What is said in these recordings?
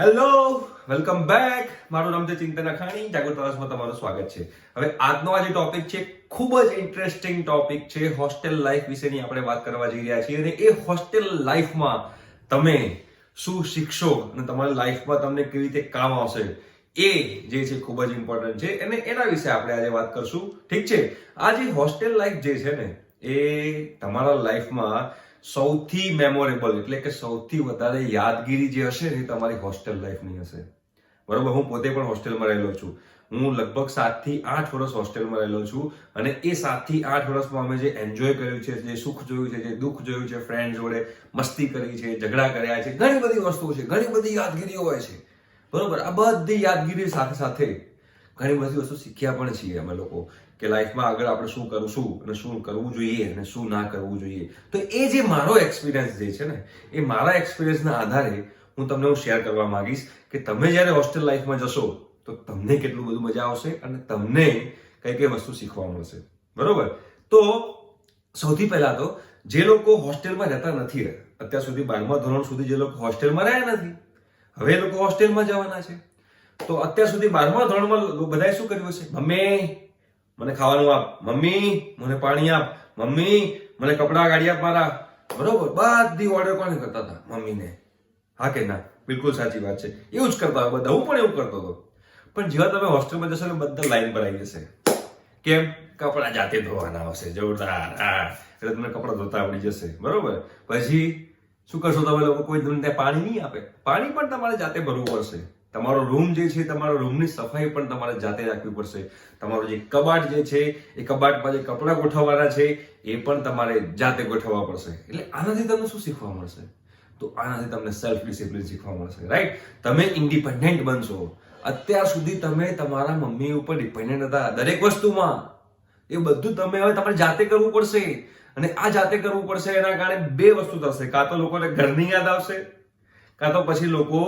Hello, welcome back. મારું નામ છે ચિંતન અખાણી. જાગૃત પ્રવાસમાં તમારું સ્વાગત છે. હવે આજનો આ જે ટોપિક છે ખૂબ જ ઇન્ટરેસ્ટિંગ ટોપિક છે. હોસ્ટેલ લાઈફ વિશેની આપણે વાત કરવા જઈ રહ્યા છીએ અને એ હોસ્ટેલ લાઈફમાં તમે શું શીખશો અને તમારી લાઈફમાં તમને કેવી રીતે કામ આવશે એ જે છે ખૂબ જ ઇમ્પોર્ટન્ટ છે અને એના વિશે આપણે આજે વાત કરશું. ઠીક છે. આ જે હોસ્ટેલ લાઈફ જે છે ને એ તમારા લાઈફમાં સૌથી મેમોરેબલ એટલે કે સૌથી વધારે યાદગીરી જે હશે ને એ તમારી હોસ્ટેલ લાઈફની હશે. બરોબર. હું પોતે પણ હોસ્ટેલમાં રહેલો છું. હું લગભગ 7 થી 8 વર્ષ હોસ્ટેલમાં રહેલો છું અને એ 7 થી 8 વર્ષમાં અમે જે એન્જોય કર્યું છે, જે સુખ જોયું છે, જે દુઃખ જોયું છે, ફ્રેન્ડ જોડે મસ્તી કરી છે, ઝઘડા કર્યા છે, ઘણી બધી વસ્તુઓ છે, ઘણી બધી યાદગીરીઓ હોય છે. બરોબર. આ બધી યાદગીરી સાથે સાથે ઘણી બધી વસ્તુ શીખ્યા પણ છીએ અમે લોકો કે લાઈફમાં આગળ આપણે શું કરશું અને શું કરવું જોઈએ અને શું ના કરવું જોઈએ. તો એ જે મારો એક્સપિરિયન્સ જે છે ને એ મારા એક્સપિરિયન્સના આધારે હું તમને શેર કરવા માંગીશ કે તમે જ્યારે હોસ્ટેલ લાઈફમાં જશો તો તમને કેટલું બધું મજા આવશે અને તમને કઈ કઈ વસ્તુ શીખવા મળશે. બરોબર. તો સૌથી પહેલા તો જે લોકો હોસ્ટેલમાં રહેતા નથી, અત્યાર સુધી 12મા ધોરણ સુધી જે લોકો હોસ્ટેલમાં રહ્યા નથી, હવે એ લોકો હોસ્ટેલમાં જવાના છે. તો અત્યાર સુધી 12મા ધોરણમાં બધાએ શું કર્યું હશે? મમ્મી મને ખાવાનું આપ, મમ્મી મને પાણી આપ, મમ્મી મને કપડા ગાડી આપ મારા. બરોબર. બધી ઓર્ડર કોને કરતા હતા? મમ્મીને. હા કે ના? બિલકુલ સાચી વાત છે. એવું જ કરતા હોય બધા. હું પણ એવું કરતો હતો. પણ જેવા તમે હોસ્ટેલમાં જશો ને બધા લાઈન પર આવી જશે. કેમ? કપડા જાતે ધોવાના આવશે. જોરદાર. હા, એટલે તમને કપડા ધોતા આવડી જશે. બરોબર. પછી શું કરશો તમે લોકો? કોઈ તમને પાણી નહીં આપે. પાણી પણ તમારે જાતે ભરવું પડશે. તમારો રૂમ જે છે, તમારા રૂમની સફાઈ પણ તમારે જાતે રાખવી પડશે. તમારો જે કબાટ જે છે એ કબાટમાં જે કપડાં ગોઠવવાના છે એ પણ તમારે જાતે ગોઠવવા પડશે. એટલે આનાથી તમને શું શીખવા મળશે? તો આનાથી તમને સેલ્ફ ડિસિપ્લિન શીખવા મળશે. રાઈટ? તમે ઇન્ડિપેન્ડન્ટ બનશો. અત્યાર સુધી તમે તમારા મમ્મી ઉપર ડિપેન્ડન્ટ હતા દરેક વસ્તુમાં. એ બધું તમે હવે તમારે જાતે કરવું પડશે. અને આ જાતે કરવું પડશે એના કારણે બે વસ્તુ થશે. કાં તો લોકોને ઘરની યાદ આવશે, કાં તો પછી લોકો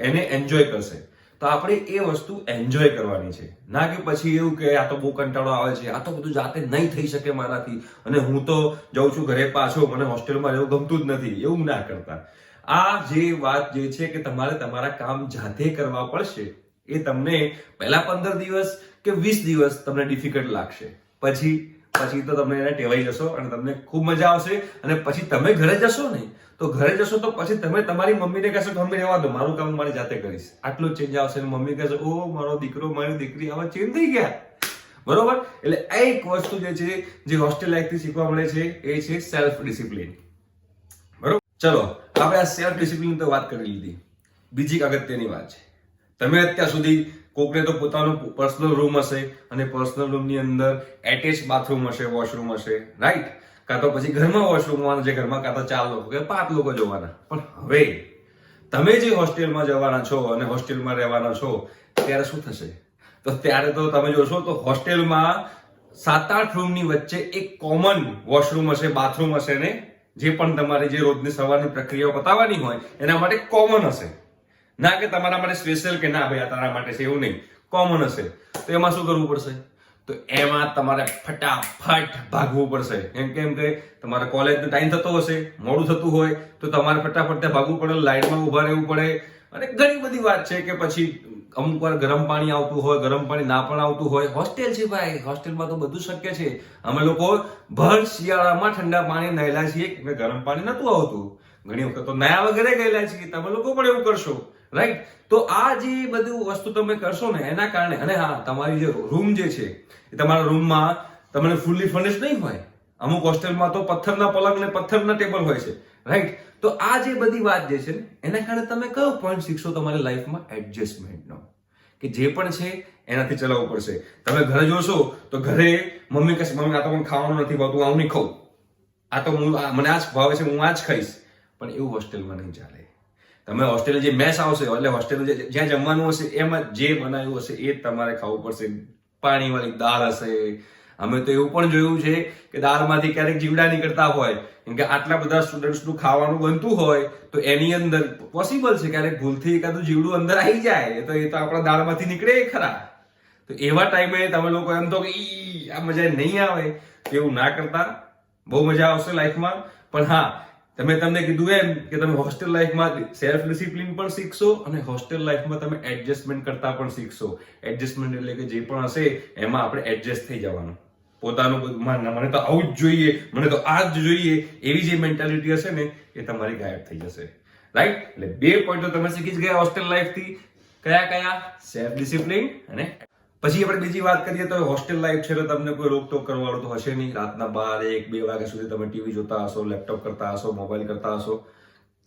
એને એન્જોય કરશે. તો આપણે એ વસ્તુ એન્જોય કરવાની છે. ના કે પછી એવું કે આ તો બહુ કંટાળો આવે છે, આ તો બધું જાતે નહીં થઈ શકે મારાથી અને હું તો જાઉં છું ઘરે પાછો, મને હોસ્ટેલમાં રહેવું ગમતું જ નથી. એવું ના કરતા. આ જે વાત જે છે કે તમારે તમારા કામ જાતે કરવા પડશે એ તમને પહેલા 15 દિવસ કે 20 દિવસ તમને ડિફિકલ્ટ લાગશે. પછી તો તમે એને ટેવાઈ જશો અને તમને ખૂબ મજા આવશે. અને પછી તમે ઘરે જશો ને તો પછી તમે તમારી મમ્મીને કહેશો કે મમ્મી રહેવા દો, મારું કામ મારી જાતે કરીશ. આટલું ચેન્જ આવશે. મમ્મી કહેશે ઓ મારો દીકરો મારી દીકરી આવા ચેન્જ થઈ ગયા. બરોબર. એટલે આ એક વસ્તુ જે છે જે હોસ્ટેલ લાઈફથી શીખવા મળે છે એ છે સેલ્ફ ડિસિપ્લિન. બરોબર. ચલો આપણે આ સેલ્ફ ડિસિપ્લિન તો વાત કરી લીધી. બીજી અગત્યની વાત છે, તમે અત્યાર સુધી કોકને તો પોતાનો પર્સનલ રૂમ હશે અને પર્સનલ રૂમની અંદર એટેચ બાથરૂમ હશે, વોશરૂમ હશે. રાઈટ? કાં તો પછી ઘરમાં વોશરૂમ હોવાના છે, ઘરમાં કાં તો 4 લોકો કે 5 લોકો જોવાના. પણ હવે તમે જે હોસ્ટેલમાં જવાના છો અને હોસ્ટેલમાં રહેવાના છો ત્યારે શું થશે? તો ત્યારે તો તમે જોશો તો હોસ્ટેલમાં 7-8 રૂમની વચ્ચે એક કોમન વોશરૂમ હશે, બાથરૂમ હશે ને જે પણ તમારી જે રોજની સવારની પ્રક્રિયાઓ પતાવવાની હોય એના માટે કોમન હશે. ના કે તમારા માટે સ્પેશિયલ કે ના ભાઈ આ તારા માટે છે, એવું નહીં. કોમન હશે. તો એમાં શું કરવું પડશે? તો એમાં તમારે ફટાફટ ભાગવું પડશે. કેમ કે તમારે કોલેજનો ટાઈમ થતો હશે, મોડું થતું હોય તો તમારે ફટાફટ ત્યાં ભાગવું પડે, લાઈનમાં ઉભા રહેવું પડે. અને ઘણી બધી વાત છે કે પછી અમુક વાર ગરમ પાણી આવતું હોય, ગરમ પાણી ના પણ આવતું હોય. હોસ્ટેલ છે ભાઈ, હોસ્ટેલમાં તો બધું શક્ય છે. અમે લોકો ભર શિયાળામાં ઠંડા પાણી નહેલા છીએ કે ગરમ પાણી નતું આવતું. ઘણી વખત તો નયા વગેરે ગયેલા છીએ. તમે લોકો પણ એવું કરશો. રાઈટ? તો આ જે બધું વસ્તુ તમે કરશો ને એના કારણે, અને હા, તમારી જે રૂમ જે છે એ તમારા રૂમમાં તમને ફૂલી ફર્નિશ નહીં હોય. અમુક હોસ્ટેલમાં તો પથ્થરના પલંગ ને પથ્થરના ટેબલ હોય છે. રાઈટ? તો આ જે બધી વાત જે છે ને એના કારણે તમે કયો પોઈન્ટ શીખશો તમારી લાઈફમાં? એડજસ્ટમેન્ટનો. કે જે પણ છે એનાથી ચલાવવું પડશે. તમે ઘરે જોશો તો ઘરે મમ્મી કહેશે મમ્મી આ તો મને ખાવાનું નથી ભાવતું, હું નહીં ખાઉં, આ તો મને આ જ ભાવે છે, હું આ જ ખાઈશ. પણ એવું હોસ્ટેલમાં નહીં ચાલે. તમે હોસ્ટેલ જે મેસ આવશે એટલે હોસ્ટેલ જ્યાં જમવાનું હશે એમાં જે બનાવ્યું હશે એ જ તમારે ખાવું પડશે. પાણીવાળી દાળ હશે. અમે તો એવું પણ જોયું છે કે દાળમાંથી ક્યારેક જીવડા નીકળતા હોય. કેમ કે આટલા બધા સ્ટુડન્ટ્સનું ખાવાનું બનતું હોય તો એની અંદર પોસિબલ છે ક્યારેક ભૂલથી એકાદું જીવડું અંદર આવી જાય તો એ તો આપણા દાળમાંથી નીકળે ખરા. તો એવા ટાઈમે તમે લોકો એમ તો કે આ મજા નહીં આવે. એવું ના કરતા. બહુ મજા આવશે લાઈફમાં. પણ હા, તમને કીધું એમ કે તમે હોસ્ટેલ લાઈફમાં સેલ્ફ ડિસિપ્લિન પણ શીખશો અને હોસ્ટેલ લાઈફમાં તમે એડજસ્ટમેન્ટ કરતા પણ શીખશો. એડજસ્ટમેન્ટ એટલે કે જે પણ હશે એમાં આપણે એડજસ્ટ થઈ જવાનું. પોતાનું મને તો આવું જ જોઈએ, મને તો આ જ જોઈએ, એવી જે મેન્ટાલિટી હશે ને એ તમારી ગાયબ થઈ જશે. રાઈટ? એટલે 2 પોઈન્ટ તમે શીખી જ ગયા હોસ્ટેલ લાઈફથી. કયા? સેલ્ફ ડિસિપ્લિન અને પછી આપણે બીજી વાત કરીએ તો હોસ્ટેલ લાઈફ છે તો તમને કોઈ રોકટોક કરવાનું તો હશે નહીં. રાતના 12, 1, 2 વાગ્યા સુધી તમે ટીવી જોતા હશો, લેપટોપ કરતા હશો, મોબાઈલ કરતા હશો.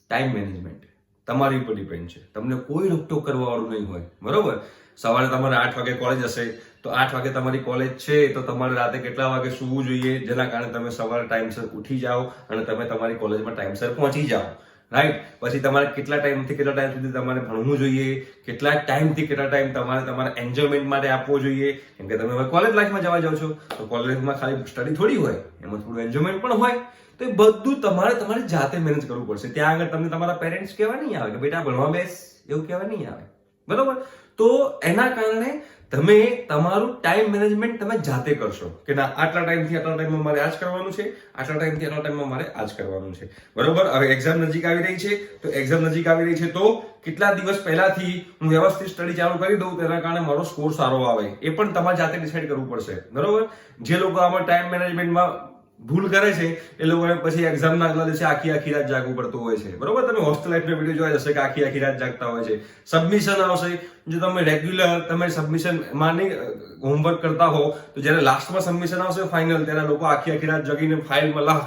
ટાઈમ મેનેજમેન્ટ તમારી ઉપર ડિપેન્ડ છે. તમને કોઈ રોકટોક કરવાવાળું નહીં હોય. બરોબર? સવારે તમારે 8 વાગે કોલેજ હશે તો 8 વાગે તમારી કોલેજ છે તો તમારે રાતે કેટલા વાગે સૂવું જોઈએ, જેના કારણે તમે સવારે ટાઈમસર ઉઠી જાઓ અને તમે તમારી કોલેજમાં ટાઈમસર પહોંચી જાઓ. રાઈટ? પછી તમારે કેટલા ટાઈમથી કેટલા ટાઈમ સુધી તમારે ભણવું જોઈએ, કેટલા ટાઈમથી કેટલા ટાઈમ તમારે તમારા એન્જોયમેન્ટ માટે આપવો જોઈએ. કેમ કે તમે હવે કોલેજ લાઈફમાં જવા જાઓ છો તો કોલેજમાં ખાલી સ્ટડી થોડી હોય, એમાં થોડું એન્જોયમેન્ટ પણ હોય. તો એ બધું તમારી જાતે મેનેજ કરવું પડશે. ત્યાં આગળ તમને તમારા પેરેન્ટ્સ કહેવા નહીં આવે કે બેટા ભણવા બેસ, એવું કહેવા નહીં આવે. બરોબર? તો એના કારણે તમે તમારું ટાઈમ મેનેજમેન્ટ તમે જાતે કરશો કે ના આટલા ટાઈમથી આટલા ટાઈમમાં મારે આ જ કરવાનું છે, આટલા ટાઈમથી આટલા ટાઈમમાં મારે આ જ કરવાનું છે. બરોબર? હવે એક્ઝામ નજીક આવી રહી છે તો એક્ઝામ નજીક આવી રહી છે તો કેટલા દિવસ પહેલાથી હું વ્યવસ્થિત સ્ટડી ચાલુ કરી દઉં તેના કારણે મારો સ્કોર સારો આવે, એ પણ તમારે જાતે ડિસાઈડ કરવું પડશે. બરોબર? જે લોકો આમાં ટાઈમ મેનેજમેન્ટમાં ભૂલ કરે છે એ લોકોને પછી એક્ઝામના આગલા દિવસે આખી રાત જાગવું પડતું હોય છે. બરોબર? તમે હોસ્ટેલ લાઈફનો વિડીયો જોયા જશે કે આખી રાત જાગતા હોય છે. સબમિશન આવશે, જો તમે રેગ્યુલર તમે સબમિશન માં હોમવર્ક કરતા હો તો જ્યારે લાસ્ટમાં સબમિશન આવશે ફાઇનલ, ત્યારે લોકો આખી રાત જગીને ફાઇલમાં લાખ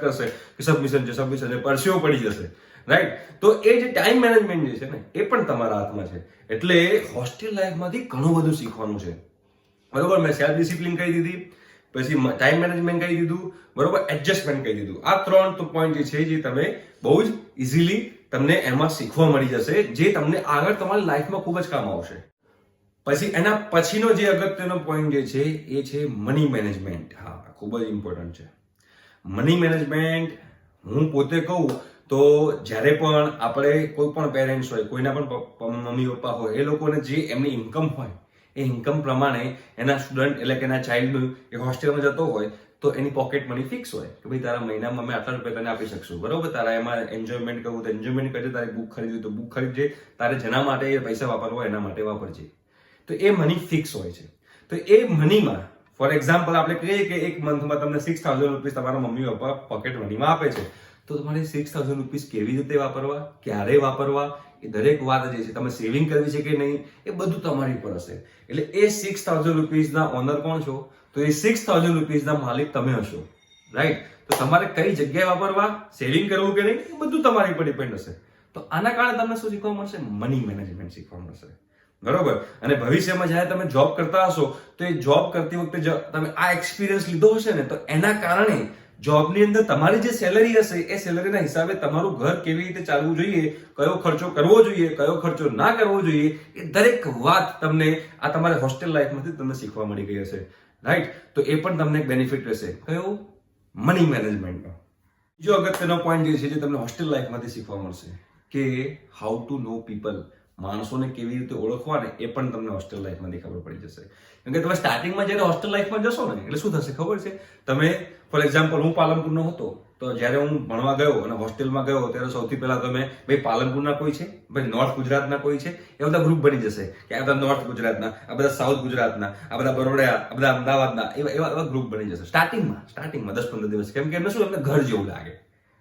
કરશે કે સબમિશન છે, પરસ્યો પડી જશે. રાઈટ? તો એ જે ટાઈમ મેનેજમેન્ટ જે છે ને એ પણ તમારા હાથમાં છે. એટલે હોસ્ટેલ લાઈફમાંથી ઘણું બધું શીખવાનું છે. બરોબર? મેં સેલ્ફ ડિસિપ્લિન કહી દીધી, પછી ટાઈમ મેનેજમેન્ટ કહી દીધું, બરોબર, એડજસ્ટમેન્ટ કહી દીધું. આ 3 પોઈન્ટ જે છે જે તમે બહુ જ ઇઝીલી તમને એમાં શીખવા મળી જશે, જે તમને આગળ તમારી લાઈફમાં ખૂબ જ કામ આવશે. પછી એના પછીનો જે અગત્યનો પોઈન્ટ જે છે એ છે મની મેનેજમેન્ટ. હા, ખૂબ જ ઇમ્પોર્ટન્ટ છે મની મેનેજમેન્ટ. હું પોતે કહું તો જ્યારે પણ આપણે કોઈ પણ પેરેન્ટ્સ હોય, કોઈના પણ મમ્મી પપ્પા હોય, એ લોકોને જે એમની ઇન્કમ હોય એ ઇન્કમ પ્રમાણે એના સ્ટુડન્ટ એટલે કે એના ચાઇલ્ડનું એ હોસ્ટેલમાં જતો હોય તો એની પોકેટ મની ફિક્સ હોય કે ભાઈ તારા મહિનામાં અમે આટલા રૂપિયા તને આપી શકશું. બરોબર? તારા એમાં એન્જોયમેન્ટ કરવું તો એન્જોયમેન્ટ કરજે, તારે બુક ખરીદવી તો બુક ખરીદજે, તારે જેના માટે એ પૈસા વાપરવા હોય એના માટે વાપરજે. તો એ મની ફિક્સ હોય છે. તો એ મનીમાં ફોર એક્ઝામ્પલ આપણે કહીએ કે એક મંથમાં તમને 6,000 રૂપીસ તમારા મમ્મી પપ્પા પોકેટ મનીમાં આપે છે, તો તમારે 6,000 રૂપીસ કેવી રીતે વાપરવા, ક્યારે વાપરવા, એ દરેક વાત જે છે, તમે સેવિંગ કરવી છે કે નહીં, એ બધું તમારી પર હશે. એટલે એ 6,000 રૂપીસના ઓનર કોણ છો? તો એ 6,000 રૂપીસના માલિક તમે હશો. રાઈટ? તો તમારે કઈ જગ્યાએ વાપરવા, સેવિંગ કરવું કે નહીં, એ બધું તમારી પર ડિપેન્ડ હશે. તો આના કારણે તમને શું શીખવા મળશે? મની મેનેજમેન્ટ શીખવા મળશે. બરોબર? અને ભવિષ્યમાં જ્યારે તમે જોબ કરતા હશો તો એ જોબ કરતી વખતે તમે આ એક્સપિરિયન્સ લીધો હશે ને, તો એના કારણે જોબની અંદર તમારી જે સેલરી હશે એ સેલરીના હિસાબે તમારું ઘર કેવી રીતે ચાલવું જોઈએ, કયો ખર્ચો કરવો જોઈએ, કયો ખર્ચો ના કરવો જોઈએ, એ દરેક વાત તમને આ તમારે હોસ્ટેલ લાઈફમાંથી તમને શીખવા મળી ગઈ હશે. રાઈટ? તો એ પણ તમને એક બેનિફિટ રહેશે. કયો? મની મેનેજમેન્ટનો. બીજો અગત્યનો પોઈન્ટ જે છે જે તમને હોસ્ટેલ લાઈફમાંથી શીખવા મળશે કે હાઉ ટુ નો પીપલ. માણસોને કેવી રીતે ઓળખવા ને એ પણ તમને હોસ્ટેલ લાઈફમાંથી ખબર પડી જશે. કેમ કે તમે સ્ટાર્ટિંગમાં જ્યારે હોસ્ટેલ લાઈફમાં જશો ને એટલે શું થશે ખબર છે? તમે ફોર એક્ઝામ્પલ હું પાલનપુરનો હતો તો જ્યારે હું ભણવા ગયો અને હોસ્ટેલમાં ગયો ત્યારે સૌથી પહેલા તમે ભાઈ પાલનપુરના કોઈ છે, ભાઈ નોર્થ ગુજરાતના કોઈ છે, એ બધા ગ્રુપ બની જશે કે આ બધા નોર્થ ગુજરાતના, આ બધા સાઉથ ગુજરાતના, આ બધા બરોડા, આ બધા અમદાવાદના, એવા ગ્રુપ બની જશે સ્ટાર્ટિંગમાં 10-15 દિવસ. કેમ કે એમને શું, એમને ઘર જેવું લાગે.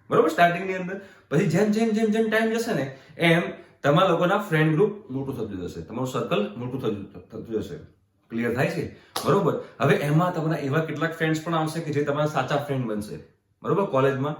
બરોબર? સ્ટાર્ટિંગની અંદર. પછી જેમ ટાઈમ જશે ને એમ તમારા લોકોના ફ્રેન્ડ ગ્રુપ મોટું થતું જશે, તમારું સર્કલ મોટું થતું જશે. ક્લિયર થાય છે? બરોબર? હવે એમાં તમારા એવા કેટલાક ફ્રેન્ડ્સ પણ આવશે કે જે તમારા સાચા ફ્રેન્ડ બનશે. બરોબર? કોલેજમાં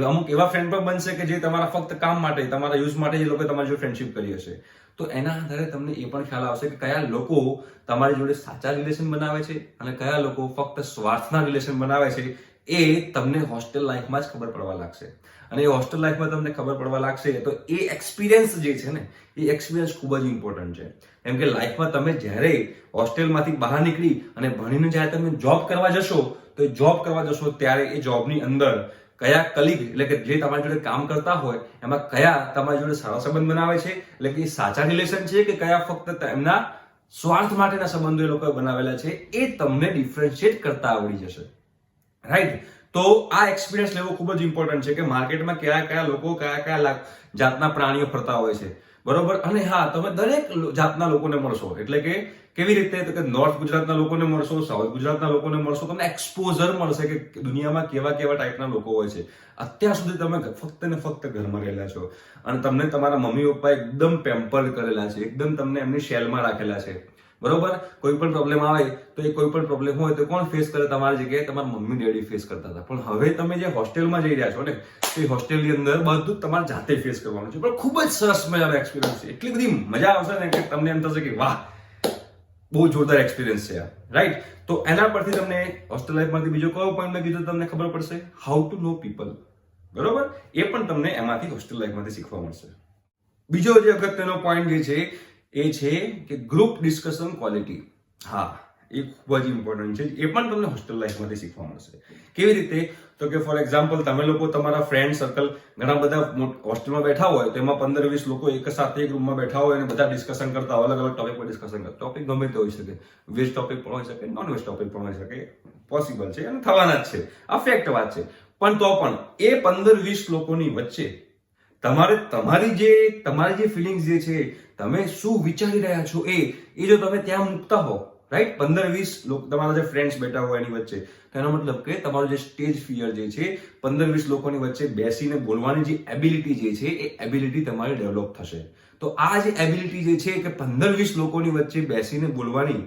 અમુક એવા ફ્રેન્ડ પણ બનશે કે જે તમારા ફક્ત કામ માટે, તમારા યુઝ માટે જે લોકો તમારી જોડે ફ્રેન્ડશિપ કરી હશે. તો એના આધારે તમને એ પણ ખ્યાલ આવશે કે કયા લોકો તમારી જોડે સાચા રિલેશન બનાવે છે અને કયા લોકો ફક્ત સ્વાર્થના રિલેશન બનાવે છે. એ તમને હોસ્ટેલ લાઈફમાં જ ખબર પડવા લાગશે. અને એ હોસ્ટેલ લાઈફમાં તમને ખબર પડવા લાગશે તો એ એક્સપિરિયન્સ જે છે ને એ એક્સપિરિયન્સ ખૂબ જ ઇમ્પોર્ટન્ટ છે. કેમ કે લાઈફમાં તમે જ્યારે હોસ્ટેલમાંથી બહાર નીકળી અને ભણીને જ્યારે તમે જોબ કરવા જશો તો એ જોબ કરવા જશો ત્યારે એ જોબની અંદર કયા કલીગ એટલે કે જે તમારી જોડે કામ કરતા હોય એમાં કયા તમારી જોડે સારા સંબંધ બનાવે છે, એટલે કે સાચા રિલેશન છે કે કયા ફક્ત એમના સ્વાર્થ માટેના સંબંધો એ લોકોએ બનાવેલા છે, એ તમને ડિફરન્શિએટ કરતા આવડી જશે. રાઈટ? તો આ એક્સપિરિયન્સ લેવો ખૂબ જ ઇમ્પોર્ટન્ટ છે કે માર્કેટમાં કયા કયા લોકો કયા જાતના પ્રાણીઓ ફરતા હોય છે, બરોબર. અને હા, તમે દરેક જાતના લોકોને મળશો, એટલે કે કેવી રીતે, તો કે નોર્થ ગુજરાતના લોકોને મળશો, સાઉથ ગુજરાતના લોકોને મળશો, તમને એક્સપોઝર મળશે કે દુનિયામાં કેવા કેવા ટાઈપના લોકો હોય છે. અત્યાર સુધી તમે ફક્ત ને ફક્ત ઘરમાં રહેલા છો અને તમને તમારા મમ્મી પપ્પા એકદમ પેમ્પર્ડ કરેલા છે, એકદમ તમને એમની શેલમાં રાખેલા છે, બરોબર. કોઈ પણ પ્રોબ્લેમ આવે તો એ કોઈ પણ પ્રોબ્લેમ હોય તો કોણ ફેસ કરે? તમારી જગ્યાએ તમારા મમ્મી ડેડી ફેસ કરતા હતા. પણ હવે તમે જે હોસ્ટેલમાં જઈ રહ્યા છો ને, એ હોસ્ટેલની અંદર બધું તમારે જાતે ફેસ કરવાનું છે. પણ ખૂબ જ સરસ મજાનો એક્સપિરિયન્સ છે. એટલી બધી મજા આવશે ને કે તમને એમ થશે કે વાહ, બહુ જોરદાર એક્સપિરિયન્સ છે, રાઈટ. તો એના પરથી તમને હોસ્ટેલ લાઈફમાંથી બીજો કયો પોઈન્ટ મેં કીધું તમને ખબર પડશે? હાઉ ટુ નો પીપલ, બરોબર. એ પણ તમને એમાંથી હોસ્ટેલ લાઈફમાંથી શીખવા મળશે. બીજો જે અગત્યનો પોઈન્ટ જે છે એ છે કે ગ્રુપ ડિસ્કશન ક્વોલિટી. હા, એ ખૂબ જ ઇમ્પોર્ટન્ટ છે. એ પણ તમને હોસ્ટેલ લાઈફમાંથી શીખવા મળશે. કેવી રીતે? તો કે ફોર એક્ઝામ્પલ, તમે લોકો તમારા ફ્રેન્ડ સર્કલ ઘણા બધા હોસ્ટેલમાં બેઠા હોય તો એમાં 15-20 લોકો એક સાથે એક રૂમમાં બેઠા હોય અને બધા ડિસ્કશન કરતા હોય, અલગ અલગ ટોપિક પર ડિસ્કશન કરતા. ટોપિક ગમે તે હોઈ શકે, વેસ્ટ ટોપિક પણ હોઈ શકે, નોન વેસ્ટ ટોપિક પણ હોઈ શકે, પોસિબલ છે અને થવાના જ છે, આ ફેક્ટ વાત છે. પણ તો પણ એ 15-20 લોકોની વચ્ચે તમારી જે ફિલિંગ્સ જે છે, તમે શું વિચારી રહ્યા છો, એ જો તમે ત્યાં મૂકતા હો, રાઈટ, 15-20 લોકો તમારા જે ફ્રેન્ડ્સ બેઠા હોય એની વચ્ચે, તો એનો મતલબ કે તમારું જે સ્ટેજ ફિયર જે છે, 15-20 લોકોની વચ્ચે બેસીને બોલવાની જે એબિલિટી જે છે, એ એબિલિટી તમારી ડેવલપ થશે. તો આ જે એબિલિટી જે છે કે 15-20 લોકોની વચ્ચે બેસીને બોલવાની,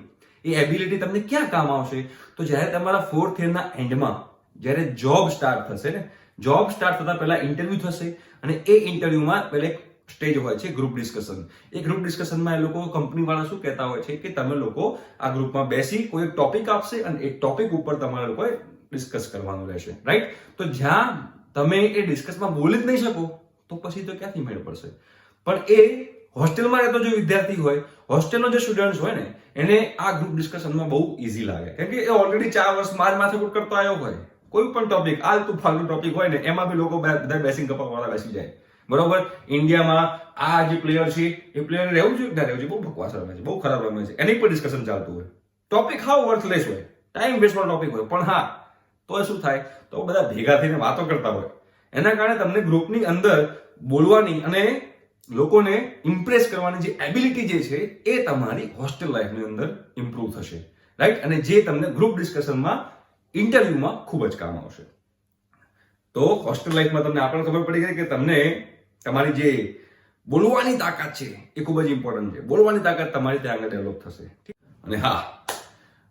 એ એબિલિટી તમને ક્યાં કામ આવશે? તો જ્યારે તમારા 4th યરના એન્ડમાં જ્યારે જોબ સ્ટાર્ટ થશે ને, જોબ સ્ટાર્ટ થતા પહેલા ઇન્ટરવ્યુ થશે અને એ ઇન્ટરવ્યુમાં પહેલા એક સ્ટેજ હોય છે ગ્રુપ ડિસ્કશન. એ ગ્રુપ ડિસ્કશનમાં એ લોકો કંપની વાળા શું કહેતા હોય છે કે તમે લોકો આ ગ્રુપમાં બેસી કોઈ એક ટોપિક આપશે અને એ ટોપિક ઉપર તમારે લોકોએ ડિસ્કસ કરવાનું રહેશે, રાઈટ. તો જ્યાં તમે એ ડિસ્કસમાં બોલી જ નહીં શકો તો પછી તો ક્યાંથી મેળ પડશે? પણ એ હોસ્ટેલમાં રહેતો જે વિદ્યાર્થી હોય, હોસ્ટેલનો જે સ્ટુડન્ટ હોય ને, એને આ ગ્રુપ ડિસ્કશનમાં બહુ ઈઝી લાગે, કેમ કે એ ઓલરેડી 4 વર્ષ માથાકૂટ કરતો આવ્યો હોય. કોઈ પણ ટોપિક, આલતુ ફાલતુ ટોપિક હોય ને, એમાં બી લોકો બધા બેસીને ગપ્પા મારવા બેસી જાય, બરોબર. ઇન્ડિયામાં આ જે પ્લેયર છે એ પ્લેયર રહેવું જોઈએ ના રહેવું જોઈએ, બહુ બકવાસ રમે છે, બહુ ખરાબ રમે છે, એની પર ડિસ્કશન ચાલતું હોય. ટોપિક હાવ વર્થલેસ હોય, ટાઈમ વેસ્ટનો ટોપિક હોય, પણ હા, તો શું થાય? તો બધા ભેગા થઈને વાતો કરતા હોય. એના કારણે તમને ગ્રુપની અંદર બોલવાની અને લોકોને ઇમ્પ્રેસ કરવાની જે એબિલિટી જે છે એ તમારી હોસ્ટેલ લાઈફની અંદર ઇમ્પ્રુવ થશે, રાઈટ. અને જે તમને ગ્રુપ ડિસ્કશનમાં, ઇન્ટરવ્યુમાં ખૂબ જ કામ આવશે. તો હોસ્ટેલ લાઈફમાં તમને આ પણ ખબર પડી ગઈ કે તમને તમારી જે બોલવાની તાકાત છે એ ખૂબ જ ઇમ્પોર્ટન્ટ છે. બોલવાની તાકાત તમારી ત્યાં આગળ ડેવલપ થશે. અને હા,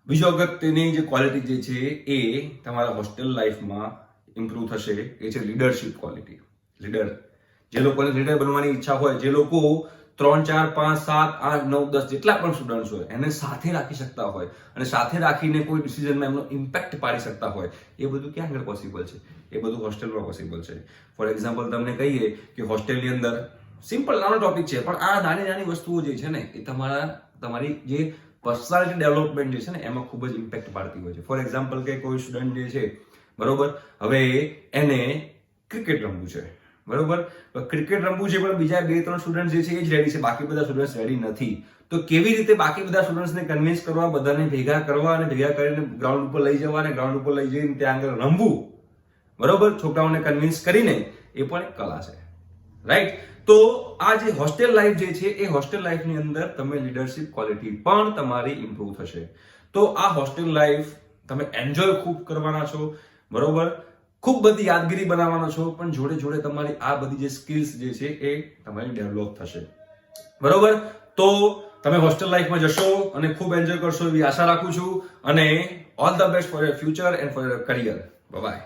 બીજો અગત્યની જે ક્વોલિટી જે છે એ તમારા હોસ્ટેલ લાઈફમાં ઇમ્પ્રુવ થશે એ છે લીડરશિપ ક્વોલિટી. લીડર, જે લોકોને લીડર બનવાની ઈચ્છા હોય, જે લોકો 3, 4, 5, 7, 8, 9, 10 જેટલા પણ સ્ટુડન્ટ્સ હોય એને સાથે રાખી શકતા હોય અને સાથે રાખીને કોઈ ડિસિઝનમાં એમનો ઇમ્પેક્ટ પાડી શકતા હોય, એ બધું ક્યાં આગળ પોસિબલ છે? એ બધું હોસ્ટેલમાં પોસિબલ છે. ફોર એક્ઝામ્પલ, તમને કહીએ કે હોસ્ટેલની અંદર સિમ્પલ નાનો ટોપિક છે, પણ આ નાની નાની વસ્તુઓ જે છે ને, એ તમારી જે પર્સનાલિટી ડેવલપમેન્ટ જે છે ને, એમાં ખૂબ જ ઇમ્પેક્ટ પાડતી હોય છે. ફોર એક્ઝામ્પલ, કે કોઈ સ્ટુડન્ટ જે છે, બરોબર, હવે એને ક્રિકેટ રમવું છે, બરોબર. ક્રિકેટ રમવું છે પણ બીજા 2-3 સ્ટુડન્ટ જે છે એ જ રેડી છે, બાકી બધા સ્ટુડન્ટ રેડી નથી. તો કેવી રીતે બાકી બધા સ્ટુડન્ટ્સને કન્વિન્સ કરવા, બધાને ભેગા કરવા અને ભેગા કરીને ગ્રાઉન્ડ ઉપર લઈ જવા અને ગ્રાઉન્ડ ઉપર લઈ જઈને ત્યાં આગળ રમવું, બરોબર, છોકરાઓને કન્વિન્સ કરીને, એ પણ એક કલા છે, રાઈટ. તો આ જે હોસ્ટેલ લાઈફ જે છે, એ હોસ્ટેલ લાઈફની અંદર તમે લીડરશિપ ક્વોલિટી પણ તમારી ઇમ્પ્રુવ થશે. તો આ હોસ્ટેલ લાઈફ તમે એન્જોય ખૂબ કરવાના છો, બરોબર, ખૂબ બધી યાદગીરી બનાવવાનો છો, પણ જોડે જોડે તમારી આ બધી જે સ્કિલ્સ જે છે એ તમારી ડેવલપ થશે, બરોબર. તો તમે હોસ્ટેલ લાઈફમાં જશો અને ખૂબ એન્જોય કરશો એવી આશા રાખું છું. અને all the best for your future and for your career. By.